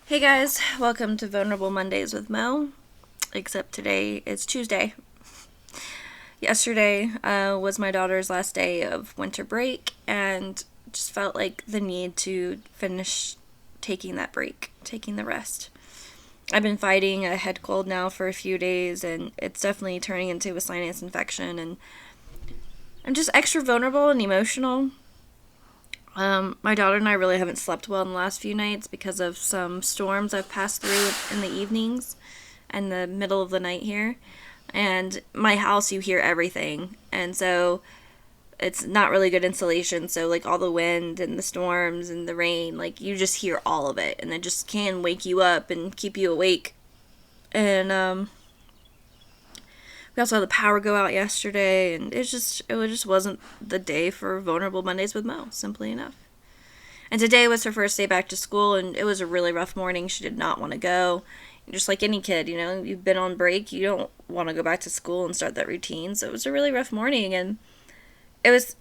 Hey guys, welcome to Vulnerable Mondays with Mo. Except today it's Tuesday. Yesterday was my daughter's last day of winter break, and just felt like the need to finish taking that break, taking the rest. I've been fighting a head cold now for a few days, and it's definitely turning into a sinus infection, and I'm just extra vulnerable and emotional. My daughter and I really haven't slept well in the last few nights because of some storms I've passed through in the evenings and the middle of the night here. And my house, you hear everything. And so it's not really good insulation. So, like, all the wind and the storms and the rain, like, you just hear all of it. And it just can wake you up and keep you awake. And, we also had the power go out yesterday. And it just wasn't the day for Vulnerable Mondays with Mo, simply enough. And today was her first day back to school, and it was a really rough morning. She did not want to go. Just like any kid, you've been on break, you don't want to go back to school and start that routine. So it was a really rough morning, and it was,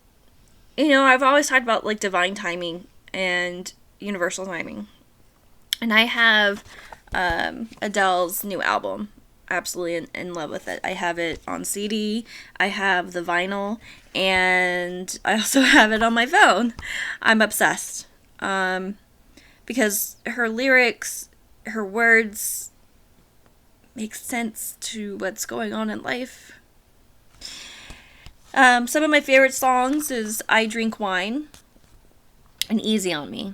I've always talked about like divine timing and universal timing. And I have Adele's new album. Absolutely in love with it. I have it on CD, I have the vinyl, and I also have it on my phone. I'm obsessed. Because her lyrics, her words make sense to what's going on in life. Some of my favorite songs is I Drink Wine and Easy on Me.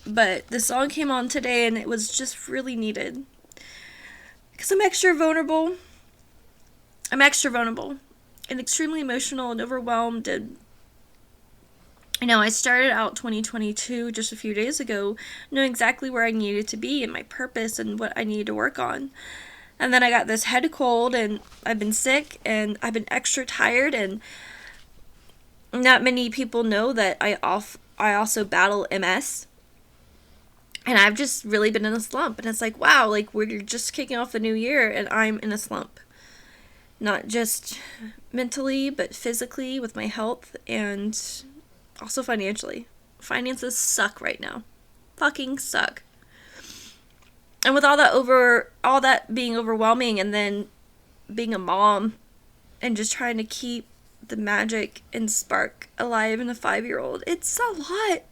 But the song came on today and it was just really needed. Because I'm extra vulnerable. I'm extra vulnerable and extremely emotional and overwhelmed. And I started out 2022 just a few days ago, knowing exactly where I needed to be and my purpose and what I needed to work on. And then I got this head cold, and I've been sick, and I've been extra tired, and not many people know that I also battle MS. And I've just really been in a slump, and it's like, wow, like we're just kicking off the new year, and I'm in a slump. Not just mentally, but physically with my health, and also financially. Finances suck right now. Fucking suck. And with all that being overwhelming, and then being a mom and just trying to keep the magic and spark alive in a 5-year-old, it's a lot.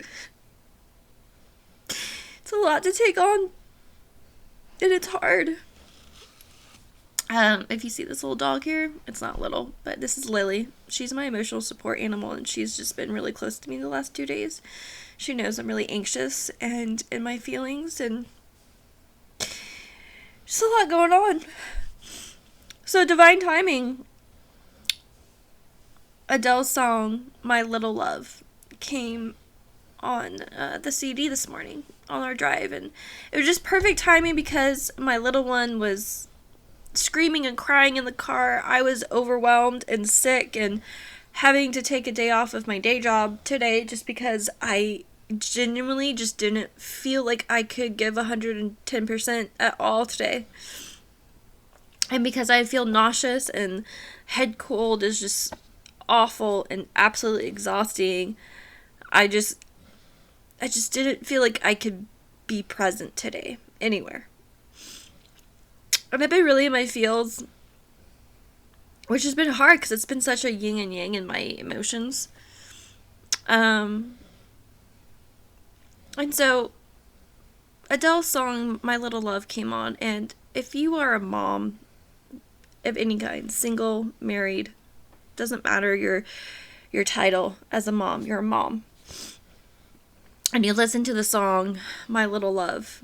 It's a lot to take on. And it's hard. If you see this little dog here, it's not little, but this is Lily. She's my emotional support animal, and she's just been really close to me the last 2 days. She knows I'm really anxious and in my feelings, and just a lot going on. So, divine timing. Adele's song, My Little Love, came on the CD this morning on our drive, and it was just perfect timing because my little one was screaming and crying in the car. I was overwhelmed and sick and having to take a day off of my day job today just because I genuinely just didn't feel like I could give 110% at all today. And because I feel nauseous and head cold is just awful and absolutely exhausting, I just didn't feel like I could be present today anywhere. And I've been really in my feels, which has been hard because it's been such a yin and yang in my emotions. And so Adele's song My Little Love came on, and if you are a mom of any kind, single, married, doesn't matter your title as a mom, you're a mom, and you listen to the song My Little Love,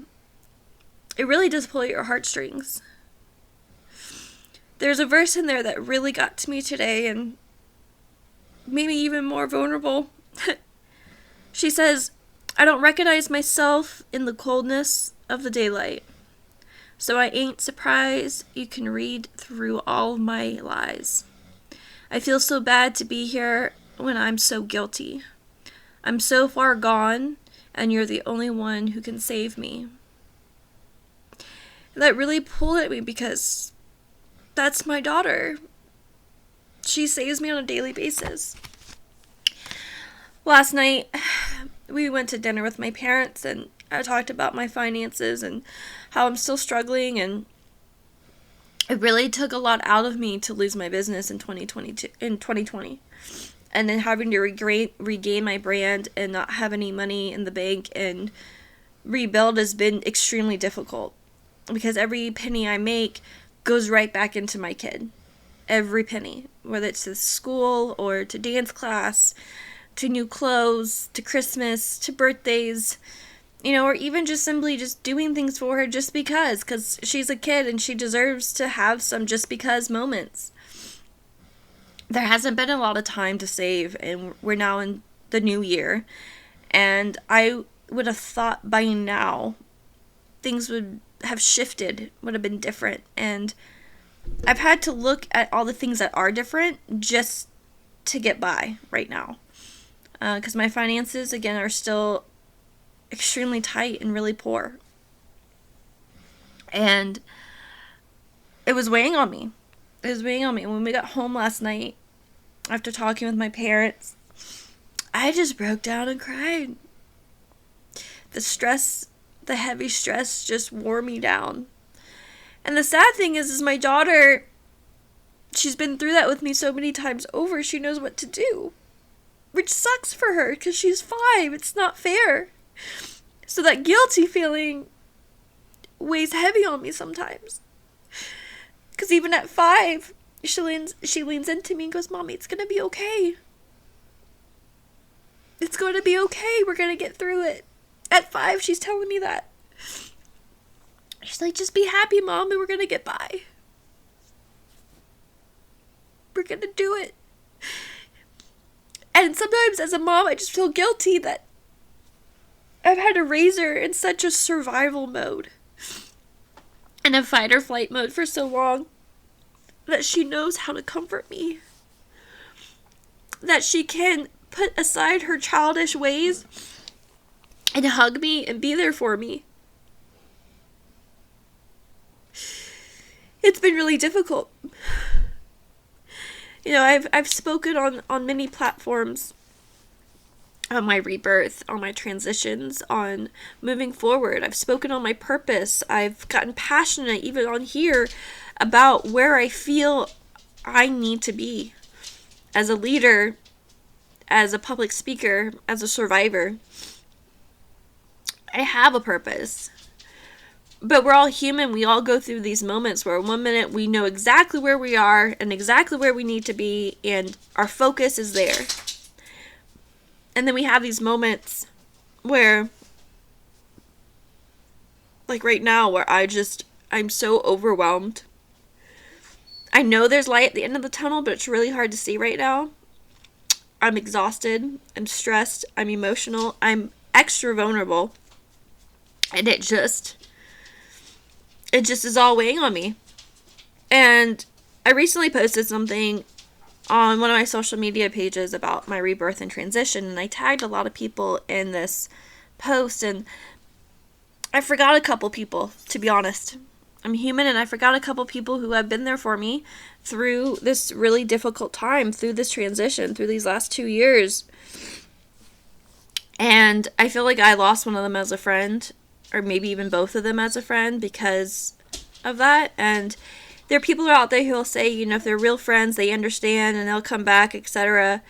it really does pull at your heartstrings. There's a verse in there that really got to me today and made me even more vulnerable. She says, I don't recognize myself in the coldness of the daylight, so I ain't surprised you can read through all my lies. I feel so bad to be here when I'm so guilty. I'm so far gone, and you're the only one who can save me. And that really pulled at me because that's my daughter. She saves me on a daily basis. Last night, we went to dinner with my parents, and I talked about my finances and how I'm still struggling, and it really took a lot out of me to lose my business in 2020. And then having to regain my brand and not have any money in the bank and rebuild has been extremely difficult, because every penny I make goes right back into my kid. Every penny, whether it's to school or to dance class, to new clothes, to Christmas, to birthdays, or even just simply just doing things for her just because she's a kid and she deserves to have some just because moments. There hasn't been a lot of time to save, and we're now in the new year, and I would have thought by now things would have shifted, would have been different, and I've had to look at all the things that are different just to get by right now, because my finances, again, are still extremely tight and really poor, and it was weighing on me. When we got home last night, after talking with my parents, I just broke down and cried. The heavy stress just wore me down. And the sad thing is my daughter, she's been through that with me so many times over, she knows what to do. Which sucks for her, because she's 5. It's not fair. So that guilty feeling weighs heavy on me sometimes. Because even at 5, she leans into me and goes, "Mommy, it's going to be okay. It's going to be okay. We're going to get through it." At 5, she's telling me that. She's like, "Just be happy, Mom, and we're going to get by. We're going to do it." And sometimes as a mom, I just feel guilty that I've had to raise her in such a survival mode, in a fight or flight mode for so long, that she knows how to comfort me. That she can put aside her childish ways and hug me and be there for me. It's been really difficult. I've spoken on many platforms on my rebirth, on my transitions, on moving forward. I've spoken on my purpose. I've gotten passionate even on here about where I feel I need to be as a leader, as a public speaker, as a survivor. I have a purpose. But we're all human. We all go through these moments where 1 minute we know exactly where we are and exactly where we need to be, and our focus is there. And then we have these moments where, like right now, where I'm so overwhelmed. I know there's light at the end of the tunnel, but it's really hard to see right now. I'm exhausted. I'm stressed. I'm emotional. I'm extra vulnerable. And it just is all weighing on me. And I recently posted something on one of my social media pages about my rebirth and transition, and I tagged a lot of people in this post, and I forgot a couple people, to be honest. I'm human, and I forgot a couple people who have been there for me through this really difficult time, through this transition, through these last 2 years. And I feel like I lost one of them as a friend, or maybe even both of them as a friend, because of that. And there are people out there who will say, if they're real friends, they understand and they'll come back, etc.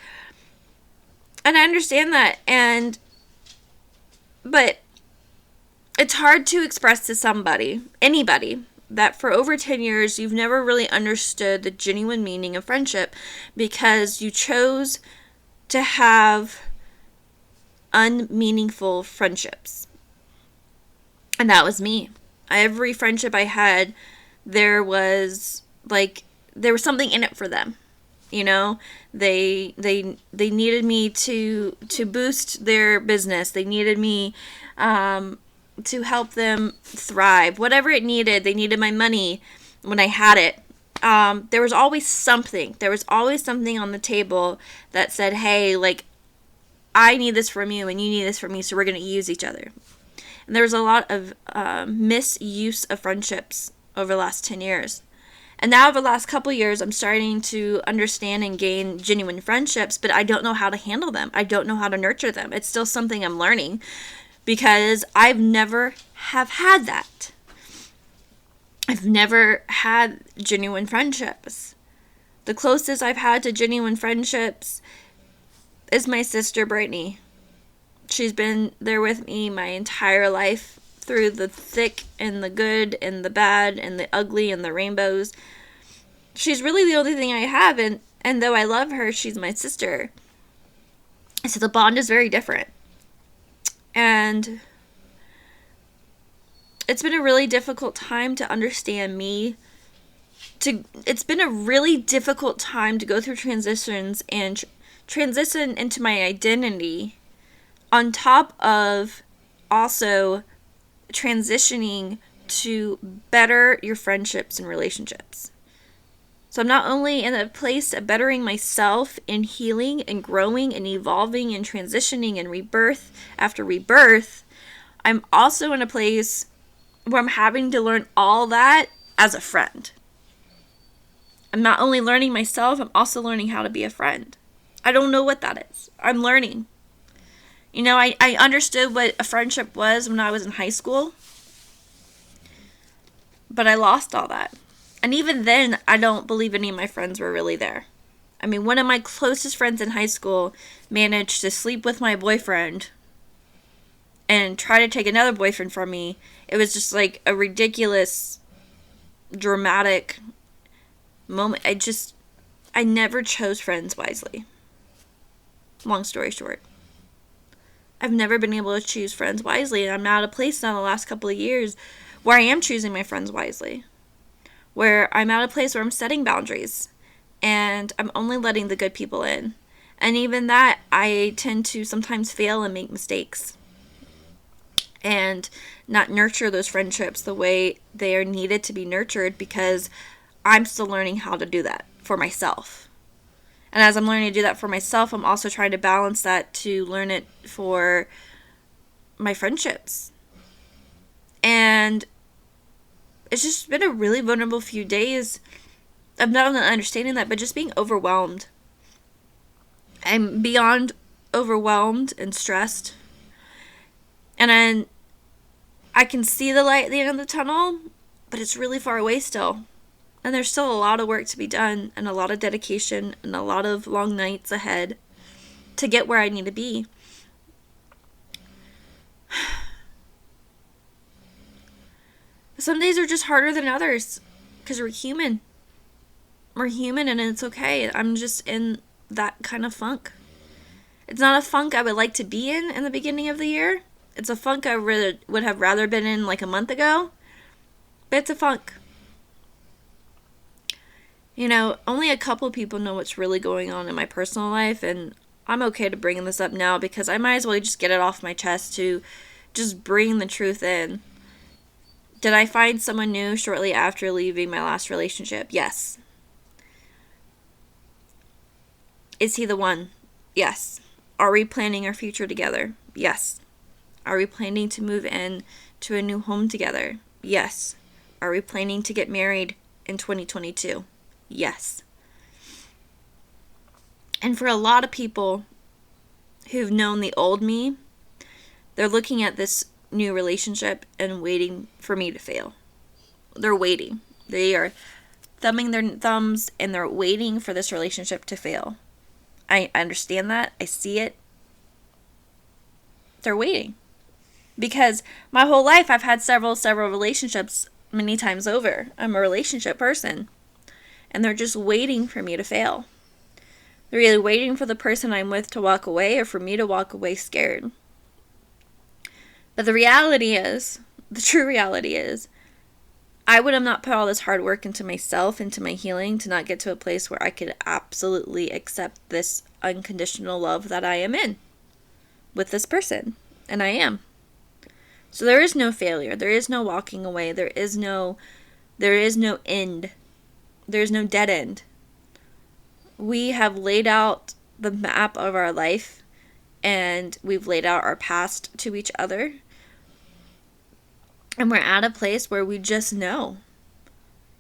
And I understand that, but it's hard to express to anybody, that for over 10 years, you've never really understood the genuine meaning of friendship, because you chose to have unmeaningful friendships. And that was me. Every friendship I had, there was something in it for them. They needed me to boost their business. They needed me to help them thrive. Whatever it needed, they needed my money when I had it. There was always something. There was always something on the table that said, "Hey, I need this from you and you need this from me, so we're going to use each other." And there was a lot of misuse of friendships over the last 10 years. And now over the last couple of years, I'm starting to understand and gain genuine friendships, but I don't know how to handle them. I don't know how to nurture them. It's still something I'm learning. because I've never have had that. I've never had genuine friendships. The closest I've had to genuine friendships is my sister Brittany. She's been there with me my entire life, through the thick and the good and the bad and the ugly and the rainbows. She's really the only thing I have, and though I love her, she's my sister. So the bond is very different. And it's been a really difficult time to understand me. It's been a really difficult time to go through transitions and transition into my identity, on top of also transitioning to better your friendships and relationships. So I'm not only in a place of bettering myself and healing and growing and evolving and transitioning and rebirth after rebirth, I'm also in a place where I'm having to learn all that as a friend. I'm not only learning myself, I'm also learning how to be a friend. I don't know what that is. I'm learning. You know, I understood what a friendship was when I was in high school, but I lost all that. And even then, I don't believe any of my friends were really there. I mean, one of my closest friends in high school managed to sleep with my boyfriend and try to take another boyfriend from me. It was just like a ridiculous, dramatic moment. I never chose friends wisely. Long story short. I've never been able to choose friends wisely, and I'm at a place now the last couple of years where I am choosing my friends wisely. Where I'm at a place where I'm setting boundaries, and I'm only letting the good people in. And even that, I tend to sometimes fail and make mistakes. And not nurture those friendships the way they are needed to be nurtured, because I'm still learning how to do that for myself. And as I'm learning to do that for myself, I'm also trying to balance that to learn it for my friendships. And it's just been a really vulnerable few days of not only understanding that, but just being overwhelmed. I'm beyond overwhelmed and stressed. And I can see the light at the end of the tunnel, but it's really far away still. And there's still a lot of work to be done, and a lot of dedication, and a lot of long nights ahead to get where I need to be. Some days are just harder than others, because we're human. We're human, and it's okay. I'm just in that kind of funk. It's not a funk I would like to be in the beginning of the year. It's a funk I would have rather been in like a month ago. But it's a funk. You know, only a couple people know what's really going on in my personal life, and I'm okay to bringing this up now because I might as well just get it off my chest to just bring the truth in. Did I find someone new shortly after leaving my last relationship? Yes. Is he the one? Yes. Are we planning our future together? Yes. Are we planning to move in to a new home together? Yes. Are we planning to get married in 2022? Yes. And for a lot of people who've known the old me, they're looking at this new relationship and waiting for me to fail. They're waiting. They are thumbing their thumbs and they're waiting for this relationship to fail. I understand that. I see it. They're waiting. Because my whole life I've had several relationships many times over. I'm a relationship person. And they're just waiting for me to fail. They're either waiting for the person I'm with to walk away or for me to walk away scared. But the true reality is, I would have not put all this hard work into myself, into my healing, to not get to a place where I could absolutely accept this unconditional love that I am in with this person. And I am. So there is no failure. There is no walking away. There is no end. There's no dead end. We have laid out the map of our life, and we've laid out our past to each other. And we're at a place where we just know.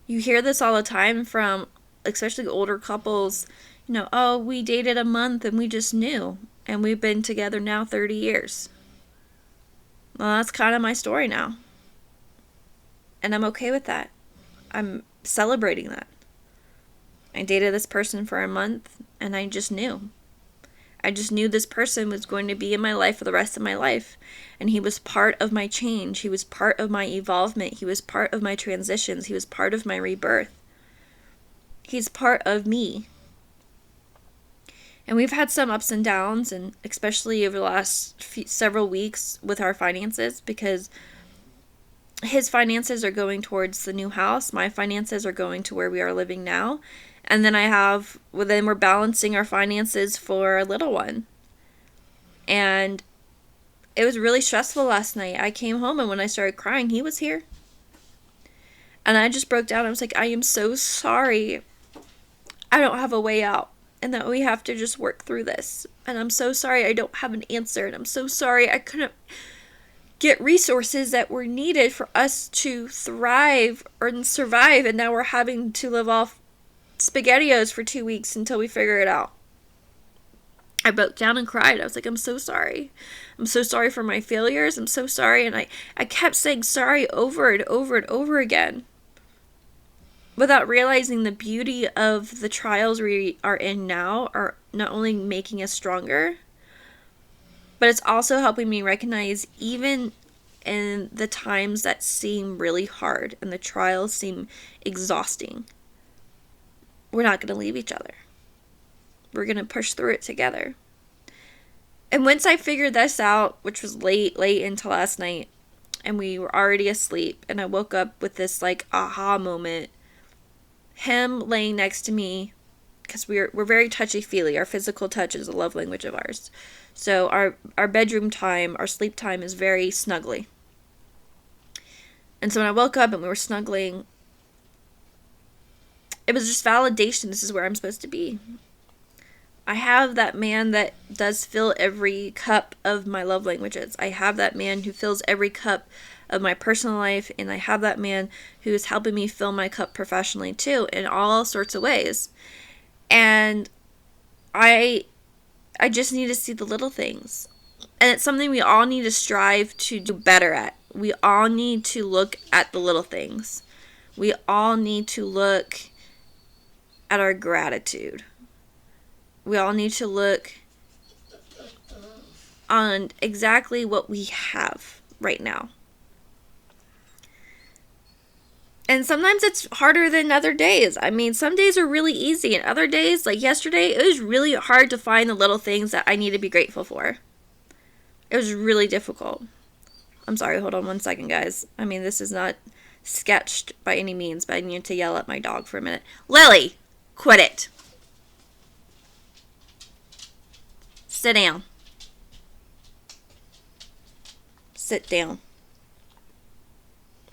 You hear this all the time from especially older couples. You know, oh, we dated a month and we just knew. And we've been together now 30 years. Well, that's kind of my story now. And I'm okay with that. I'm celebrating that. I dated this person for a month, and I just knew. I just knew this person was going to be in my life for the rest of my life. And he was part of my change. He was part of my evolvement. He was part of my transitions. He was part of my rebirth. He's part of me. And we've had some ups and downs, and especially over the last several weeks with our finances, because his finances are going towards the new house. My finances are going to where we are living now. And then then we're balancing our finances for a little one. And it was really stressful last night. I came home, and when I started crying, he was here. And I just broke down. I was like, I am so sorry. I don't have a way out, and that we have to just work through this. And I'm so sorry I don't have an answer. And I'm so sorry I couldn't get resources that were needed for us to thrive or survive. And now we're having to live off SpaghettiOs for 2 weeks until we figure it out. I broke down and cried. I was like, I'm so sorry. I'm so sorry for my failures. I'm so sorry. And I kept saying sorry over and over and over again, without realizing the beauty of the trials we are in now are not only making us stronger, but it's also helping me recognize, even in the times that seem really hard and the trials seem exhausting, we're not going to leave each other. We're going to push through it together. And once I figured this out, which was late into last night, and we were already asleep, and I woke up with this aha moment, him laying next to me, because we're very touchy-feely. Our physical touch is a love language of ours. So our bedroom time, our sleep time is very snuggly. And so when I woke up and we were snuggling, it was just validation. This is where I'm supposed to be. I have that man that does fill every cup of my love languages. I have that man who fills every cup of my personal life, and I have that man who is helping me fill my cup professionally too, in all sorts of ways. And I just need to see the little things. And it's something we all need to strive to do better at. We all need to look at the little things. We all need to look at our gratitude. We all need to look on exactly what we have right now. And sometimes it's harder than other days. I mean, some days are really easy, and other days, like yesterday, it was really hard to find the little things that I need to be grateful for. It was really difficult. I'm sorry, hold on 1 second, guys. I mean, this is not sketched by any means, but I need to yell at my dog for a minute. Lily, quit it. Sit down. Sit down.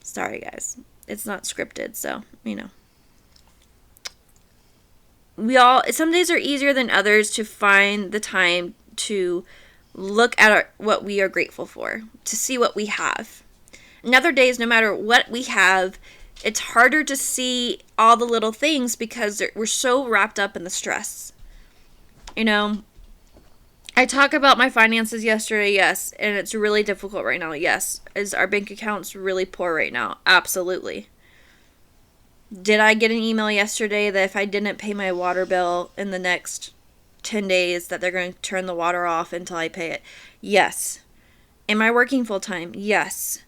Sorry, guys. It's not scripted, so, some days are easier than others to find the time to look at what we are grateful for, to see what we have. And other days, no matter what we have, it's harder to see all the little things because we're so wrapped up in the stress. I talk about my finances yesterday, yes, and it's really difficult right now, yes. Is our bank account's really poor right now? Absolutely. Did I get an email yesterday that if I didn't pay my water bill in the next 10 days that they're going to turn the water off until I pay it? Yes. Am I working full time? Yes.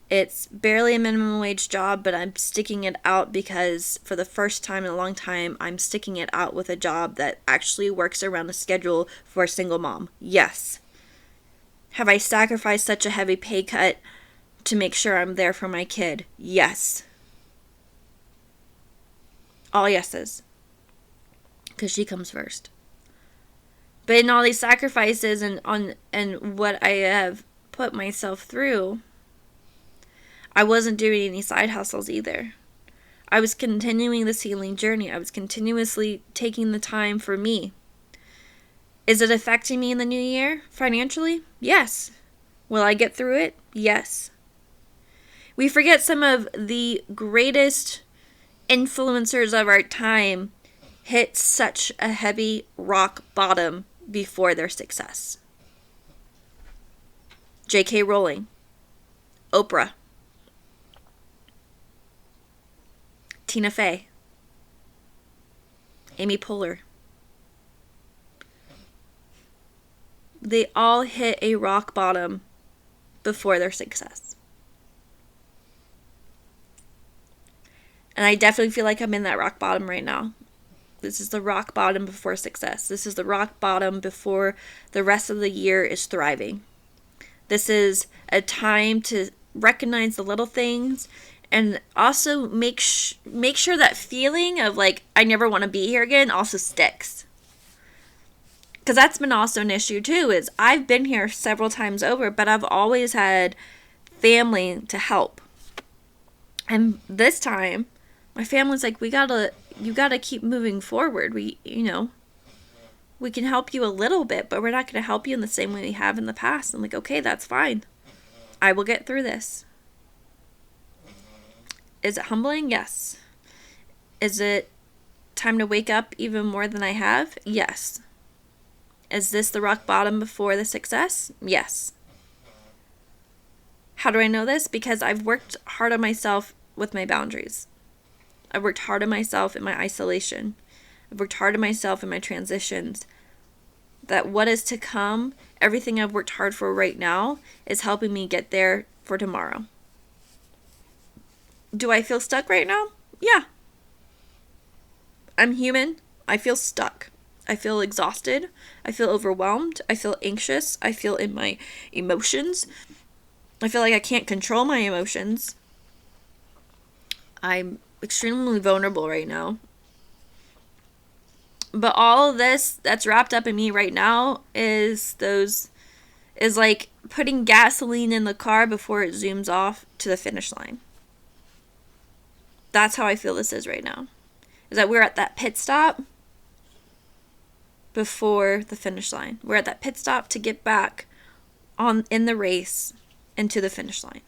It's barely a minimum wage job, but I'm sticking it out because for the first time in a long time, I'm sticking it out with a job that actually works around a schedule for a single mom. Yes. Have I sacrificed such a heavy pay cut to make sure I'm there for my kid? Yes. All yeses. Because she comes first. But in all these sacrifices and what I have put myself through, I wasn't doing any side hustles either. I was continuing this healing journey. I was continuously taking the time for me. Is it affecting me in the new year financially? Yes. Will I get through it? Yes. We forget some of the greatest influencers of our time hit such a heavy rock bottom before their success. J.K. Rowling, Oprah, Tina Fey, Amy Poehler. They all hit a rock bottom before their success. And I definitely feel like I'm in that rock bottom right now. This is the rock bottom before success. This is the rock bottom before the rest of the year is thriving. This is a time to recognize the little things and also make sure that feeling of like, I never want to be here again also sticks. Because that's been also an issue too, is I've been here several times over, but I've always had family to help. And this time, my family's like, you gotta keep moving forward. We can help you a little bit, but we're not going to help you in the same way we have in the past. I'm like, okay, that's fine. I will get through this. Is it humbling? Yes. Is it time to wake up even more than I have? Yes. Is this the rock bottom before the success? Yes. How do I know this? Because I've worked hard on myself with my boundaries. I've worked hard on myself in my isolation. I've worked hard on myself in my transitions. That what is to come, everything I've worked hard for right now, is helping me get there for tomorrow. Do I feel stuck right now? Yeah. I'm human. I feel stuck. I feel exhausted. I feel overwhelmed. I feel anxious. I feel in my emotions. I feel like I can't control my emotions. I'm extremely vulnerable right now. But all of this that's wrapped up in me right now is like putting gasoline in the car before it zooms off to the finish line. That's how I feel this is right now. Is that we're at that pit stop before the finish line. We're at that pit stop to get back in the race and to the finish line.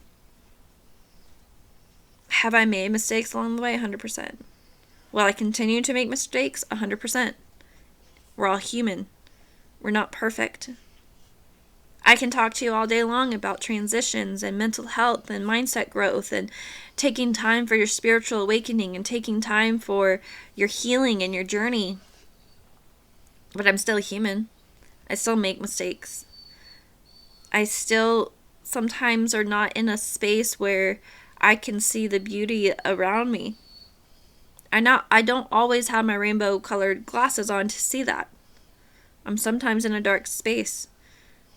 Have I made mistakes along the way? 100%. Will I continue to make mistakes? 100%. We're all human. We're not perfect. I can talk to you all day long about transitions and mental health and mindset growth and taking time for your spiritual awakening and taking time for your healing and your journey. But I'm still human. I still make mistakes. I still sometimes are not in a space where I can see the beauty around me. I don't always have my rainbow colored glasses on to see that. I'm sometimes in a dark space.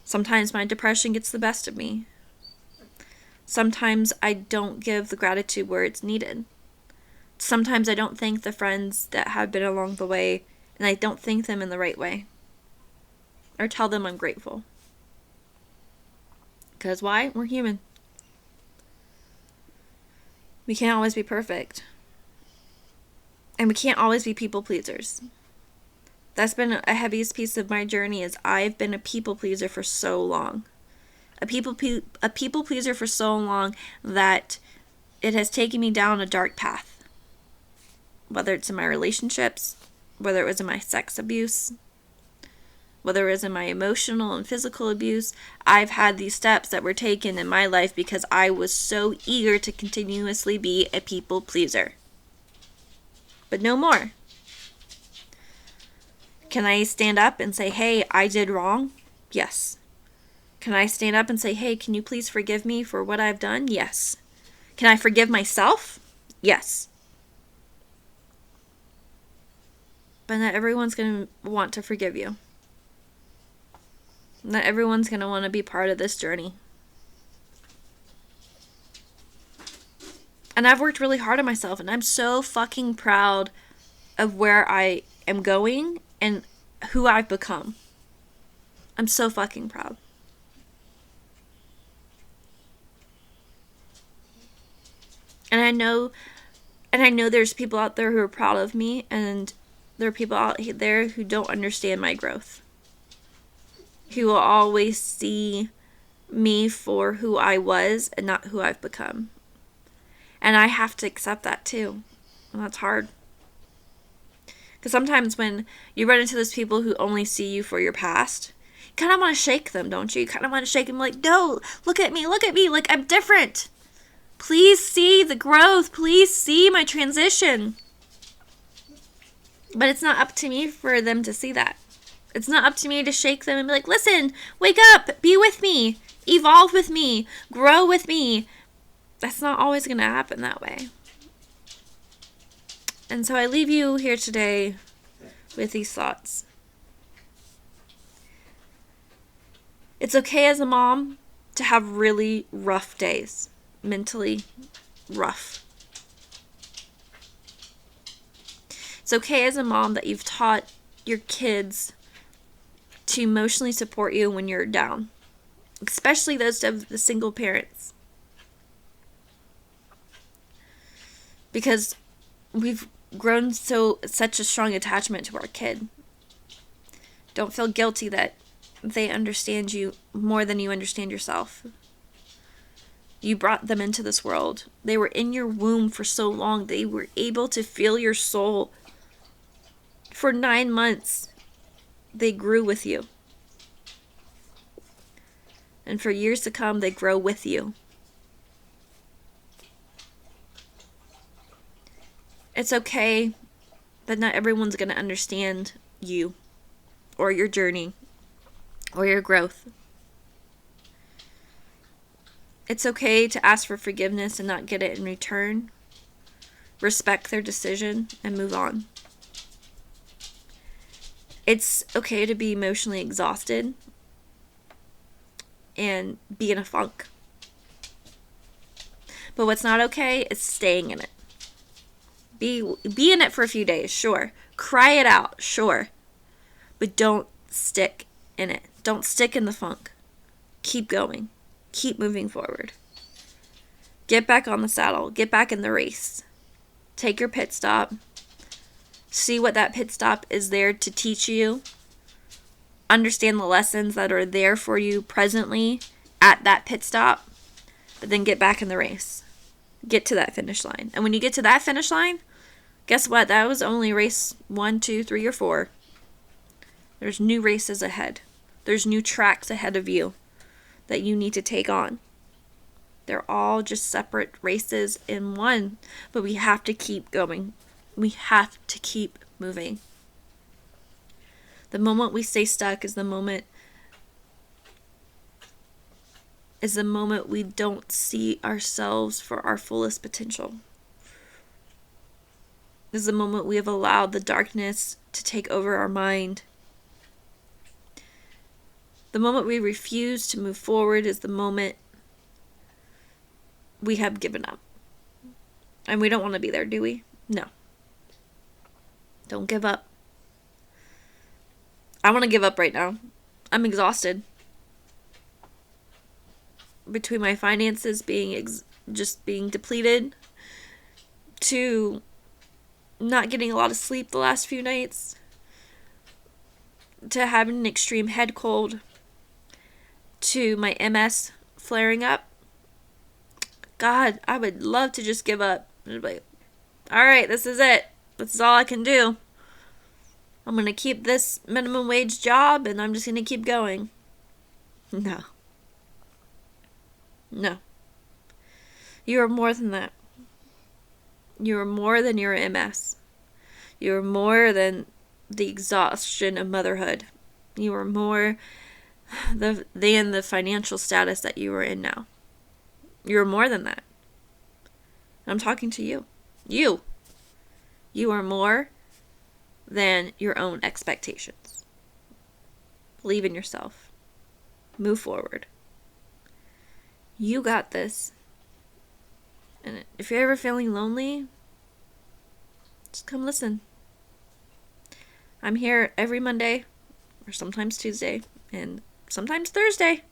Sometimes my depression gets the best of me. Sometimes I don't give the gratitude where it's needed. Sometimes I don't thank the friends that have been along the way, and I don't thank them in the right way. Or tell them I'm grateful. Because why? We're human. We can't always be perfect. And we can't always be people pleasers. That's been a heaviest piece of my journey, is I've been a people pleaser for so long. A people pleaser for so long that it has taken me down a dark path. Whether it's in my relationships, whether it was in my sex abuse, whether it was in my emotional and physical abuse, I've had these steps that were taken in my life because I was so eager to continuously be a people pleaser. But no more. Can I stand up and say, hey, I did wrong? Yes. Can I stand up and say, hey, can you please forgive me for what I've done? Yes. Can I forgive myself? Yes. But not everyone's going to want to forgive you. Not everyone's going to want to be part of this journey. And I've worked really hard on myself, and I'm so fucking proud of where I am going and who I've become. I'm so fucking proud. And I know there's people out there who are proud of me, and there are people out there who don't understand my growth. Who will always see me for who I was and not who I've become. And I have to accept that too. And that's hard. Because sometimes when you run into those people who only see you for your past, You kind of want to shake them, don't you? You kind of want to shake them like, no, look at me, like I'm different. Please see the growth. Please see my transition. But it's not up to me for them to see that. It's not up to me to shake them and be like, listen, wake up, be with me, evolve with me, grow with me. That's not always going to happen that way. And so I leave you here today with these thoughts. It's okay as a mom to have really rough days, mentally rough. It's okay as a mom that you've taught your kids to emotionally support you when you're down, especially those of the single parents. Because we've grown such a strong attachment to our kid. Don't feel guilty that they understand you more than you understand yourself. You brought them into this world. They were in your womb for so long. They were able to feel your soul. For 9 months, they grew with you. And for years to come, they grow with you. It's okay that not everyone's going to understand you or your journey or your growth. It's okay to ask for forgiveness and not get it in return. Respect their decision and move on. It's okay to be emotionally exhausted and be in a funk. But what's not okay is staying in it. Be in it for a few days, sure. Cry it out, sure. But don't stick in it. Don't stick in the funk. Keep going. Keep moving forward. Get back on the saddle. Get back in the race. Take your pit stop. See what that pit stop is there to teach you. Understand the lessons that are there for you presently at that pit stop. But then get back in the race. Get to that finish line. And when you get to that finish line, guess what? That was only race 1, 2, 3, or 4. There's new races ahead. There's new tracks ahead of you that you need to take on. They're all just separate races in one, but we have to keep going. We have to keep moving. The moment we stay stuck is the moment we don't see ourselves for our fullest potential. Is the moment we have allowed the darkness to take over our mind. The moment we refuse to move forward is the moment we have given up. And we don't want to be there, do we? No. Don't give up. I want to give up right now. I'm exhausted. Between my finances being just being depleted, to not getting a lot of sleep the last few nights, to having an extreme head cold, to my MS flaring up. God, I would love to just give up. Like, all right, this is it. This is all I can do. I'm going to keep this minimum wage job and I'm just going to keep going. No. No. You are more than that. You are more than your MS. You are more than the exhaustion of motherhood. You are more than the financial status that you are in now. You're more than that. I'm talking to you. You are more than your own expectations. Believe in yourself. Move forward. You got this. And if you're ever feeling lonely, just come listen. I'm here every Monday, or sometimes Tuesday, and sometimes Thursday.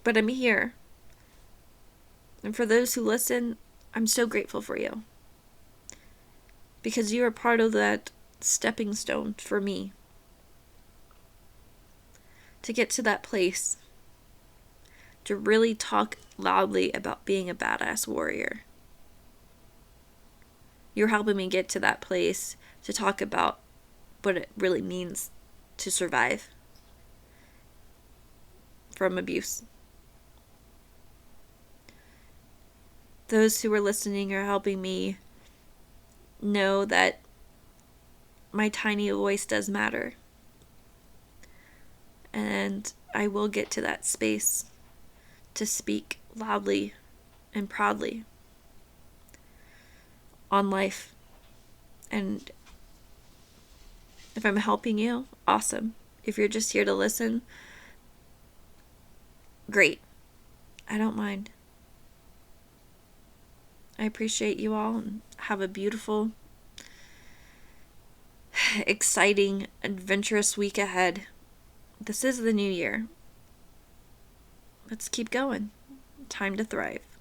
But I'm here. And for those who listen, I'm so grateful for you. Because you are part of that stepping stone for me. To get to that place. To really talk loudly about being a badass warrior. You're helping me get to that place to talk about what it really means to survive. from abuse. Those who are listening are helping me know that my tiny voice does matter. And I will get to that space to speak loudly and proudly on life. And if I'm helping you, awesome. If you're just here to listen, great. I don't mind. I appreciate you all, and have a beautiful, exciting, adventurous week ahead. This is the new year. Let's keep going. Time to thrive.